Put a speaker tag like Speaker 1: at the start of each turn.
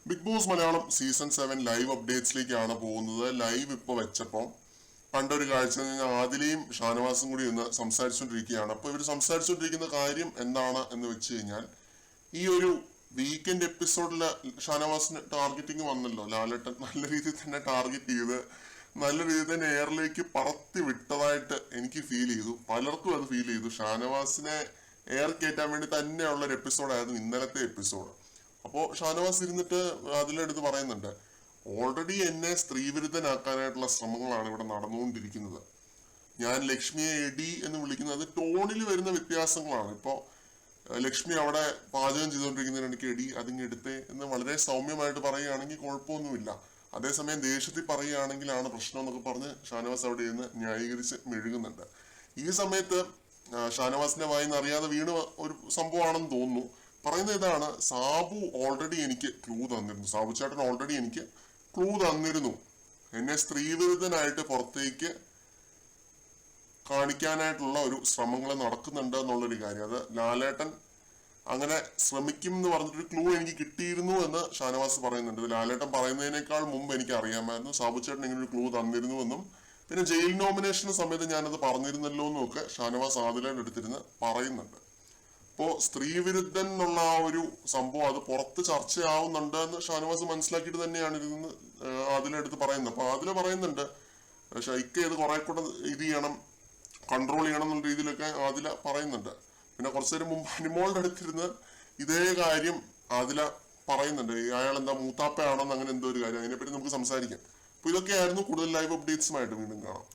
Speaker 1: Big Boss Malayalam season 7 live അപ്ഡേറ്റ്സിലേക്കാണ് പോകുന്നത്. Live ഇപ്പോൾ വെച്ചപ്പോൾ പണ്ടൊരു കാഴ്ച ആദിലയും ഷാനവാസും കൂടി ഇന്ന് സംസാരിച്ചുകൊണ്ടിരിക്കുകയാണ്. അപ്പോൾ ഇവർ സംസാരിച്ചുകൊണ്ടിരിക്കുന്ന കാര്യം എന്താണ് എന്ന് വെച്ച് കഴിഞ്ഞാൽ, ഈ ഒരു വീക്കെൻഡ് എപ്പിസോഡിൽ ഷാനവാസിന് ടാർഗറ്റിങ് വന്നല്ലോ. ലാലേട്ടൻ നല്ല രീതിയിൽ തന്നെ ടാർഗറ്റ് ചെയ്ത് നല്ല രീതിയിൽ തന്നെ എയറിലേക്ക് പറത്തി വിട്ടതായിട്ട് എനിക്ക് ഫീൽ ചെയ്തു. പലർക്കും അത് ഫീൽ ചെയ്തു. ഷാനവാസിനെ എയർ കയറ്റാൻ വേണ്ടി തന്നെയുള്ള ഒരു എപ്പിസോഡായിരുന്നു ഇന്നലത്തെ എപ്പിസോഡ്. അപ്പോ ഷാനവാസ് ഇരുന്നിട്ട് അതിലെടുത്ത് പറയുന്നുണ്ട്, ഓൾറെഡി എന്നെ സ്ത്രീവിരുദ്ധനാക്കാനായിട്ടുള്ള ശ്രമങ്ങളാണ് ഇവിടെ നടന്നുകൊണ്ടിരിക്കുന്നത്. ഞാൻ ലക്ഷ്മിയെ എടി എന്ന് വിളിക്കുന്നത് ടോണിൽ വരുന്ന വ്യത്യാസങ്ങളാണ്. ഇപ്പോ ലക്ഷ്മി അവിടെ പാചകം ചെയ്തുകൊണ്ടിരിക്കുന്നതിന് എനിക്ക് എടി അതിങ്ങ് എടുത്തേ എന്ന് വളരെ സൗമ്യമായിട്ട് പറയുകയാണെങ്കിൽ കുഴപ്പമൊന്നുമില്ല. അതേസമയം ദേഷ്യത്തിൽ പറയുകയാണെങ്കിലാണ് പ്രശ്നം എന്നൊക്കെ പറഞ്ഞ് ഷാനവാസ് അവിടെ ഇരുന്ന് ന്യായീകരിച്ച് മെഴുകുന്നുണ്ട്. ഈ സമയത്ത് ഷാനവാസിന്റെ വായിന്ന് അറിയാതെ വീണ് ഒരു സംഭവമാണെന്ന് തോന്നുന്നു. പറയുന്നത് ഇതാണ്, സാബു ഓൾറെഡി എനിക്ക് ക്ലൂ തന്നിരുന്നു, സാബു ചേട്ടൻ ഓൾറെഡി എനിക്ക് ക്ലൂ തന്നിരുന്നു, എന്നെ സ്ത്രീവിരുദ്ധനായിട്ട് പുറത്തേക്ക് കാണിക്കാനായിട്ടുള്ള ഒരു ശ്രമങ്ങൾ നടക്കുന്നുണ്ട് എന്നുള്ളൊരു കാര്യം. അത് ലാലേട്ടൻ അങ്ങനെ ശ്രമിക്കും എന്ന് പറഞ്ഞിട്ടൊരു ക്ലൂ എനിക്ക് കിട്ടിയിരുന്നു എന്ന് ഷാനവാസ് പറയുന്നുണ്ട്. ലാലേട്ടൻ പറയുന്നതിനേക്കാൾ മുമ്പ് എനിക്ക് അറിയാമായിരുന്നു സാബു ചേട്ടൻ ഇങ്ങനെ ഒരു ക്ലൂ തന്നിരുന്നു എന്നും, പിന്നെ ജയിൽ നോമിനേഷൻ സമയത്ത് ഞാനത് പറഞ്ഞിരുന്നല്ലോ എന്നും ഒക്കെ ഷാനവാസ് ആദിലയുടെ അടുത്തിരുന്ന് പറയുന്നുണ്ട്. ഇപ്പോ സ്ത്രീവിരുദ്ധൻ എന്നുള്ള ആ ഒരു സംഭവം അത് പുറത്ത് ചർച്ചയാവുന്നുണ്ട് എന്ന് ഷാനവാസ് മനസ്സിലാക്കിയിട്ട് തന്നെയാണ് ഇരുന്ന് അതിലെടുത്ത് പറയുന്നത്. അപ്പൊ അതില് പറയുന്നുണ്ട്, ഷൈക്ക് ഇത് കുറെ കൂടെ ഇത് ചെയ്യണം, കൺട്രോൾ ചെയ്യണം എന്നുള്ള രീതിയിലൊക്കെ അതില പറയുന്നുണ്ട്. പിന്നെ കുറച്ചു നേരം മുമ്പ് അനിമോളുടെ അടുത്തിരുന്ന് ഇതേ കാര്യം അതില പറയുന്നുണ്ട്, അയാൾ എന്താ മൂത്താപ്പയാണെന്ന് അങ്ങനെ എന്തോ ഒരു കാര്യം, അതിനെപ്പറ്റി നമുക്ക് സംസാരിക്കാം. അപ്പൊ ഇതൊക്കെയായിരുന്നു. കൂടുതൽ ലൈവ് അപ്ഡേറ്റ്സുമായിട്ട് വീണ്ടും കാണാം.